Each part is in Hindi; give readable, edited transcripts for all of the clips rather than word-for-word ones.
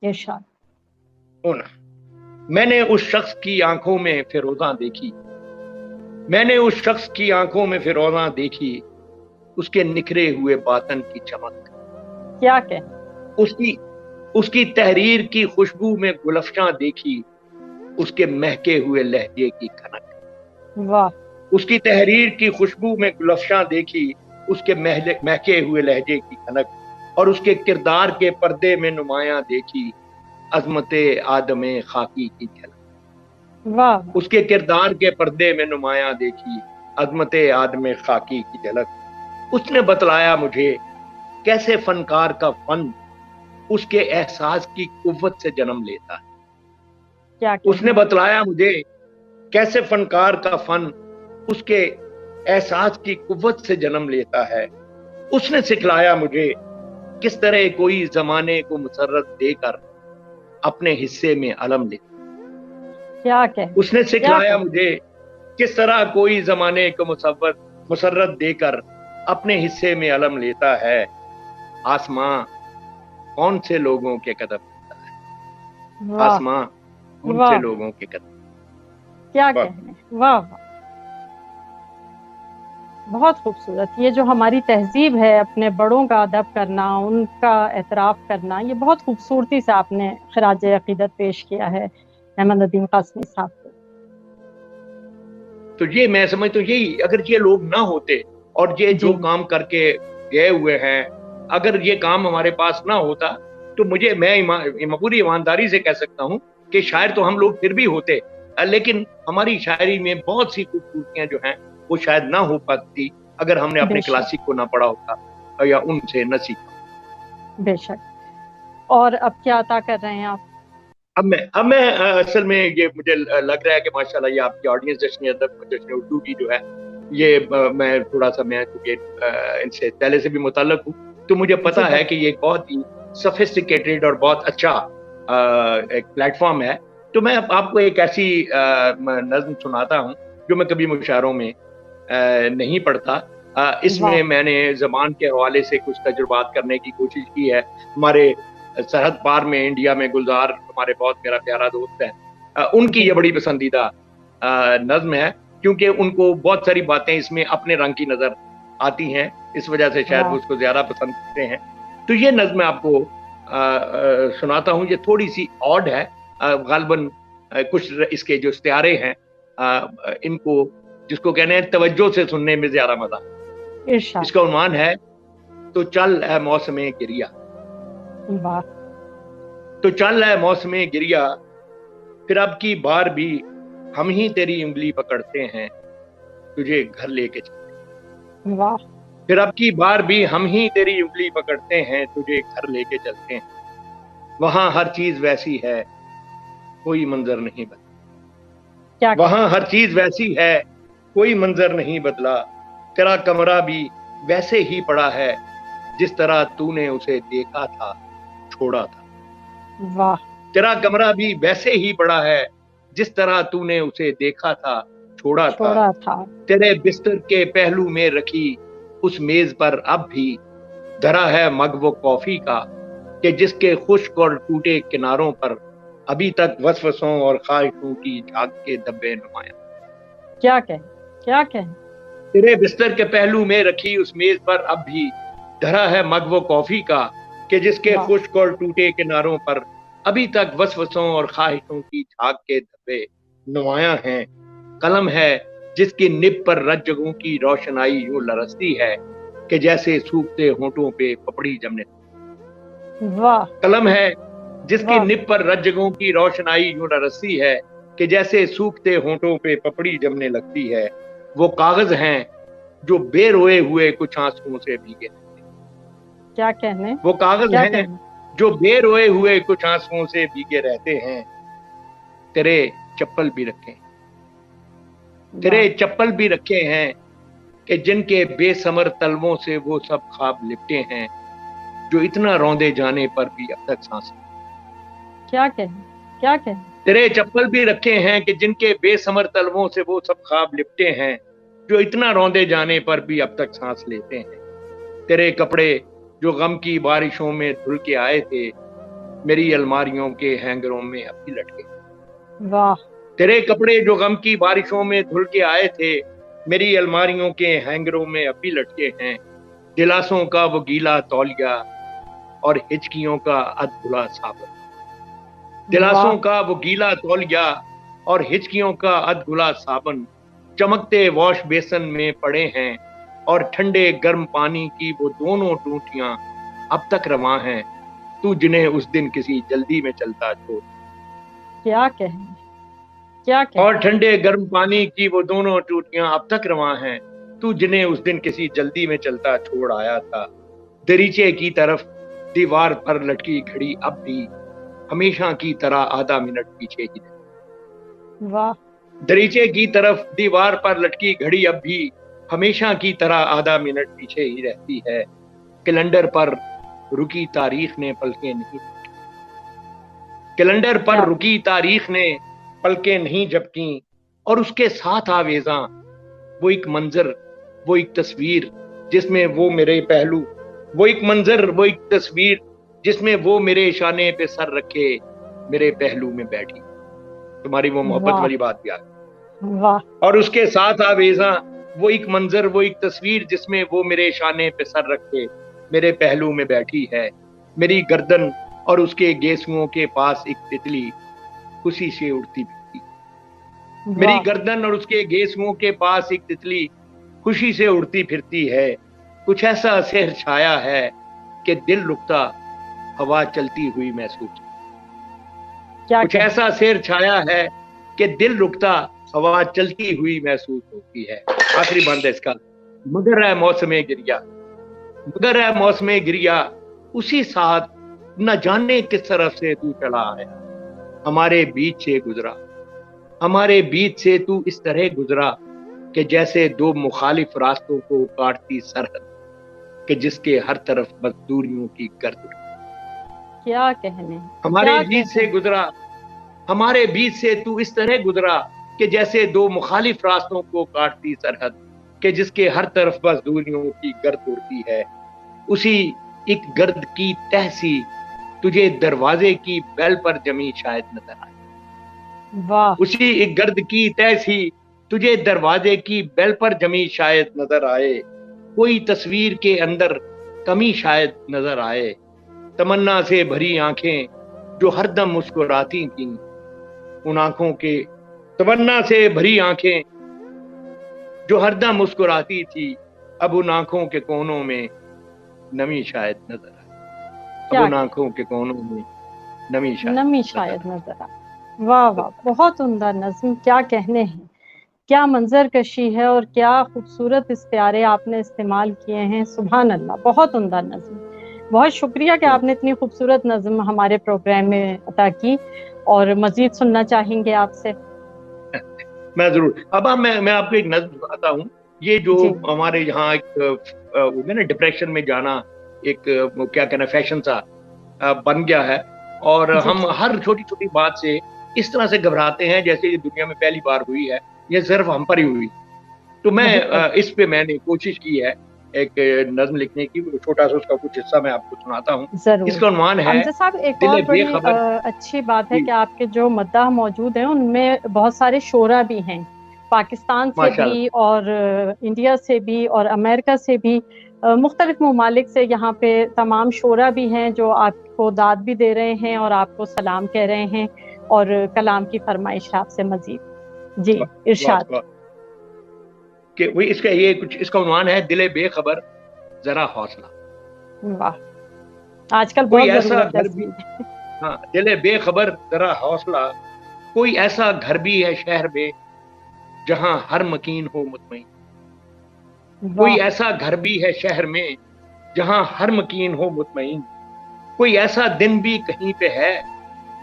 इरशाद। होना। मैंने उस शख्स की आंखों में फिरोजा देखी, मैंने उस शख्स की आंखों में फिरोजा देखी, उसके निखरे हुए बातन की चमक, क्या कहें। उसकी उसकी तहरीर की खुशबू में गुलफशां देखी, उसके महके हुए लहजे की खनक, वाह। उसकी तहरीर की खुशबू में गुलफशां देखी, उसके महके हुए लहजे की खनक, और उसके किरदार के पर्दे में नुमायां देखी अजमते आदमे खाकी की झलक, वाह वाह। उसके किरदार के पर्दे में नुमायां देखी अजमते आदमे खाकी की झलक। उसने बतलाया मुझे कैसे फनकार का फन उसके एहसास की कुव्वत से जन्म लेता है। क्या उसने कहें। बतलाया मुझे कैसे फनकार का फन उसके एहसास की कुव्वत से जन्म लेता है। उसने सिखलाया मुझे किस तरह कोई जमाने को मुसर्रत देकर अपने हिस्से में अलम ले। क्या कहें। उसने क्या सिखलाया कहें। मुझे किस तरह कोई जमाने को मुसर्रत देकर अपने हिस्से में अलम लेता है। आसमां कौन से लोगों के कदम लेता है, वाह। आसमां कौन से वाह। लोगों के कदम। क्या वाह। कहने। वाह वाह। बहुत खूबसूरत। ये जो हमारी तहजीब है, अपने बड़ों का अदब करना, उनका एतराफ़ करना, ये बहुत खूबसूरती से आपने खराज अकीदत पेश किया है अहमद नदीम कासमी साहब को। तो ये मैं समझता हूँ, यही अगर ये लोग ना होते और ये जी। जो काम करके गए हुए हैं, अगर ये काम हमारे पास ना होता तो मैं पूरी ईमानदारी से कह सकता हूँ कि शायर तो हम लोग फिर भी होते, लेकिन हमारी शायरी में बहुत सी खूबसूरतियां जो हैं वो शायद ना हो पाती अगर हमने अपने बेशक। क्लासिक को ना पढ़ा होता या उनसे न सीखा। बेशक। और अब क्या अता कर रहे हैं आप। अब मैं असल में ये मुझे लग रहा है कि माशाल्लाह ये आपकी ऑडियंस जश्न अदब जश्न उर्दू की जो है ये मैं थोड़ा सा मैं चूंकि इनसे पहले से भी मुतल्लक हूँ तो मुझे जी पता है कि बिल्कुल। ये एक बहुत ही सोफिस्टिकेटेड और बहुत अच्छा एक प्लेटफॉर्म है। तो मैं आपको एक ऐसी नज्म सुनाता हूँ जो मैं कभी मुशायरों में नहीं पढ़ता। वाह। इसमें मैंने जबान के हवाले से कुछ तजुर्बात करने की कोशिश की है। हमारे सरहद पार में इंडिया में गुलजार हमारे बहुत मेरा प्यारा दोस्त है, उनकी जी। ये बड़ी पसंदीदा नज्म है क्योंकि उनको बहुत सारी बातें इसमें अपने रंग की नजर आती हैं, इस वजह से शायद वो वाह। उसको ज्यादा पसंद करते हैं। तो ये नज्म मैं आपको सुनाता हूँ। ये थोड़ी सी ऑड है, गालबन कुछ इसके जो इस्तियारे हैं इनको जिसको कहने हैं तवज्जो से सुनने में ज्यादा मजा। इरशाद। इसका उन्वान है तो चल है मौसमे गिरिया, वाह। तो चल है मौसमे गिरिया, फिर अब की बार भी हम ही तेरी उंगली पकड़ते हैं, तुझे घर लेके चलते। वाह। फिर अब की बार भी हम ही तेरी उंगली पकड़ते हैं, तुझे घर लेके चलते हैं। वहां हर चीज वैसी है, कोई मंजर नहीं बदला। क्या वहां कहने। हर चीज वैसी है, कोई मंजर नहीं बदला। तेरा कमरा भी वैसे ही पड़ा है, जिस तरह तूने उसे देखा था, छोड़ा था। वाह। तेरा कमरा भी वैसे ही पड़ा है, जिस तरह तूने उसे देखा था, छोड़ा था। छोड़ा था। तेरे बिस्तर के पहलू में रखी उस मेज पर अब भी धरा है मग वो कॉफी का, कि जिसके खुश्क और टूटे किनारों पर अभी तक वसवसों और ख्वाहिशों की झाग के धब्बे नुमाया। क्या कहें। क्या कहें। तेरे बिस्तर के पहलू में रखी उस मेज पर अब भी धरा है मग वो कॉफी का, कि जिसके वाह। खुश्क और टूटे किनारों पर अभी तक वसवसों और ख्वाहिशों की झाग के धब्बे नुमाया हैं। कलम है जिसकी निब पर रज्जगों की रोशनाई यूं लरसती है, कि जैसे सूखते होंठों पे पपड़ी जमने। वाह। कलम है जिसकी वाह। निब पर रज्जगों की रोशनाई यूं लरसती है, कि जैसे सूखते होंठों पे पपड़ी जमने लगती है। वो कागज हैं जो बेरोए हुए कुछ आंसुओं से भीगे। क्या कहने। वो कागज क्या हैं कहने। जो बेरोए हुए कुछ आंसुओं से भीगे रहते हैं। तेरे चप्पल भी रखे हैं, वाह। तेरे चप्पल भी रखे हैं, कि जिनके बेसमर तलवों से वो सब ख्वाब लिपटे हैं, जो इतना रौंदे जाने पर भी अब तक सांस। क्या कहने। क्या कहने। तेरे चप्पल भी रखे हैं कि जिनके बेसमर तलवों से वो सब ख्वाब लिपटे हैं, जो इतना रौंदे जाने पर भी अब तक सांस लेते हैं। तेरे कपड़े जो गम की बारिशों में धुल के आए थे, मेरी अलमारियों के हैंगरों में अब भी लटके। वाह। तेरे कपड़े जो गम की बारिशों में धुल के आए थे, मेरी अलमारियों के हैंगरों में अब भी लटके हैं। दिलासों का वो गीला तौलिया और हिचकियों का अधधुला साबन। दिलासों वाह। का वो गीला तौलिया और हिचकियों का अधधुला साबन चमकते वॉश बेसन में पड़े हैं, और ठंडे गर्म पानी की वो दोनों टूटियां अब तक रवां हैं, तू जिन्हें उस दिन किसी जल्दी में चलता छोड़। क्या कहने, क्या और कहने। ठंडे गर्म पानी की वो दोनों टूटियां अब तक रवां हैं, तू जिन्हें उस दिन किसी जल्दी में चलता छोड़ आया था। दरीचे की तरफ दीवार पर लटकी घड़ी अब भी हमेशा की तरह आधा मिनट पीछे ही रहती। वाह। दरीचे की तरफ दीवार पर लटकी घड़ी अब भी हमेशा की तरह आधा मिनट पीछे ही रहती है। कैलेंडर पर रुकी तारीख ने पलकें नहीं, कैलेंडर पर क्या। रुकी तारीख ने पलकें नहीं झपकी, और उसके साथ आवेजा वो एक मंजर, वो एक तस्वीर जिसमें वो मेरे पहलू, वो एक मंजर, वो एक तस्वीर जिसमें वो मेरे शाने पे सर रखे मेरे पहलू में बैठी। तुम्हारी वो मोहब्बत वाह। वाली बात भी आ गई। वाह। और उसके साथ आवेजा वो एक मंजर, वो एक तस्वीर जिसमें वो मेरे शाने पे सर रखे मेरे पहलू में बैठी है। मेरी गर्दन और उसके गेसुओं के पास एक तितली खुशी से उड़ती फिरती। मेरी वाह। गर्दन और उसके गेसुओं के पास एक तितली खुशी से उड़ती फिरती है। कुछ ऐसा सेहर छाया है कि दिल रुकता हवा चलती हुई महसूस। क्या कुछ कहने। ऐसा सेहर छाया है कि दिल रुकता हवा चलती हुई महसूस होती है। आखिरी बंद है इसका। मगर है मौसमे गिरिया, मगर है मौसमे गिरिया, उसी साथ न जाने किस तरफ से तू चला आया। हमारे बीच से गुजरा, हमारे बीच से तू इस तरह गुजरा कि जैसे दो मुखालिफ रास्तों को काटती सरहद, कि जिसके हर तरफ मजदूरियों की गर्द उठी। क्या कहने, हमारे क्या बीच से कहने। गुजरा, हमारे बीच से तू इस तरह गुजरा कि जैसे दो मुखालिफ रास्तों को काटती सरहद, कि जिसके हर तरफ मजदूरियों की गर्द उड़ती है। उसी एक गर्द की तह सी तुझे दरवाजे की बेल पर जमी शायद नजर आए। वाह। उसी एक गर्द की तह सी तुझे दरवाजे की बेल पर जमी शायद नजर आए। कोई तस्वीर के अंदर कमी शायद नजर आए। तमन्ना से भरी आंखें जो हरदम मुस्कुराती थीं, उन आंखों के, तमन्ना से भरी आंखें जो हरदम मुस्कुराती थी, अब उन आंखों के कोनों में नमी शायद नजर आए। अब क्या उन कहने। आंखों के कोनों में नमी शायद नमी नजर शायद आए। नजर आ। वाह वाह, बहुत उम्दा नज्म, क्या कहने हैं। क्या मंजर कशी है और क्या खूबसूरत इस्तिआरे आपने इस्तेमाल किए हैं। सुभान अल्लाह, बहुत उम्दा नज्म। बहुत शुक्रिया कि आपने इतनी खूबसूरत नज्म हमारे प्रोग्राम में अता की, और मजीद सुनना चाहेंगे आपसे। मैं जरूर। अब मैं आपको एक नज्म बताता हूँ। ये जो जी। हमारे यहाँ एक ना डिप्रेशन में जाना एक वो क्या कहना फैशन सा बन गया है, और जी। हम हर छोटी छोटी बात से इस तरह से घबराते हैं जैसे ये दुनिया में पहली बार हुई है, ये सिर्फ हम पर ही हुई। तो मैं बिल्कुल। इस पे मैंने कोशिश की है एक नज्म लिखने की। छोटा सा उसका कुछ हिस्सा मैं आपको सुनाता हूँ। जरूर। इसका उन्वान है अमजद साहब, एक दिल और बड़ी बेखबर। अच्छी बात है जी, कि आपके जो मद्दाह मौजूद हैं उनमें बहुत सारे शोरा भी हैं, पाकिस्तान से माशाल्लाह। भी और इंडिया से भी और अमेरिका से भी, मुख्तलिफ ममालिक से यहाँ पे तमाम शोरा भी हैं जो आपको दाद भी दे रहे हैं और आपको सलाम कह रहे हैं, और कलाम की फरमाइश है आपसे मजीद। जी, वाह इरशाद। वाह। कि वही इसका ये कुछ इसका उन्वान है दिल बेखबर जरा हौसला। वाह, आजकल कोई बहुत ऐसा ज़रूरत है घर भी, इसकी। हाँ, दिल बेखबर जरा हौसला। कोई ऐसा घर भी है शहर में जहां हर मकीन हो मुतमईन। कोई वाह। ऐसा घर भी है शहर में जहां हर मकीन हो मुतमईन। कोई ऐसा दिन भी कहीं पे है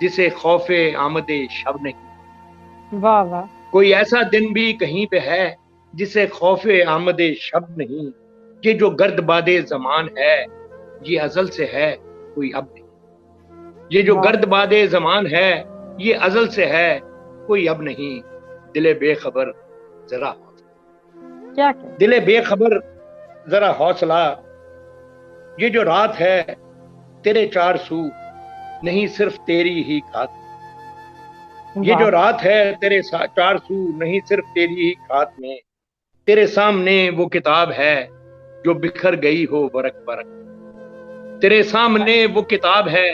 जिसे खौफे आमदे शब नहीं। वाह। वाह। कोई ऐसा दिन भी कहीं पे है जिसे खौफे आमदे शब नहीं। ये जो गर्द बादे जमान है ये अजल से है कोई अब नहीं। ये जो वाह। गर्द बादे जमान है ये अजल से है कोई अब नहीं। दिले बेखबर जरा हौसला। क्या कहते। दिले बेखबर जरा हौसला। ये जो रात है तेरे चार सू, नहीं सिर्फ तेरी ही खात। ये जो वाह रात है तेरे चार सू, नहीं सिर्फ तेरी ही खात में। तेरे सामने वो किताब है जो बिखर गई हो बरक बरक। तेरे सामने वो किताब है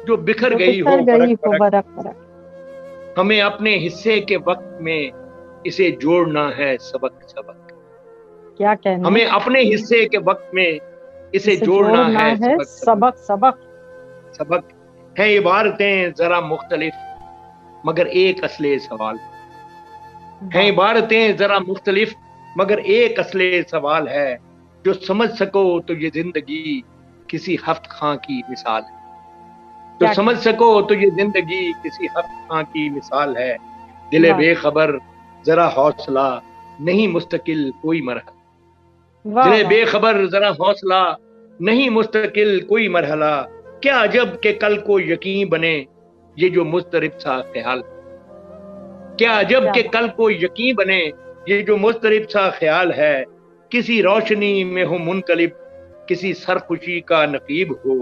जो बिखर जो गई बिखर हो गई बरक हो बरक। बरक बरक। हमें अपने हिस्से के वक्त में इसे जोड़ना है सबक सबक। क्या कहने, हमें अपने हिस्से के वक्त में इसे इसे जोड़ना जोड़ना है है सबक सबक। सबक सबक। सबक है इबारतें जरा मुख्तलिफ मगर एक असले सवाल। हैं वाह इबारतें जरा मुख्तलिफ मगर एक असले सवाल है। जो समझ सको तो ये जिंदगी किसी हफ्त खां की मिसाल है। जो क्या समझ कहने, सको तो ये जिंदगी किसी हफ्त खां की मिसाल है। दिले वाह बेखबर जरा हौसला, नहीं मुस्तकिल कोई मरहला। वाह दिले वाह। बेखबर जरा हौसला, नहीं मुस्तकिल कोई मरहला। क्या अजब के कल को यकीन बने ये जो मुस्तरिब सा ख्याल। क्या अजब क्या के बात, कल को यकीन बने ये जो मुस्तरिब सा ख्याल है। किसी रोशनी में हो मुनकलिब, किसी सरखुशी का नकीब हो।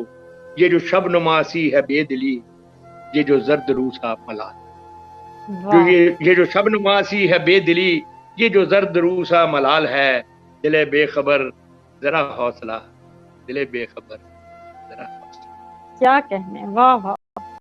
ये जो शबनुमा सी है बेदिली, ये जो जर्द रूसा मलाल। जो वाह ये जो शबनुमा सी है बेदिली, ये जो जर्द रूसा मलाल है। दिले बेखबर जरा हौसला, दिले बेखबर जरा हौसला। क्या कहने, वाह वाह।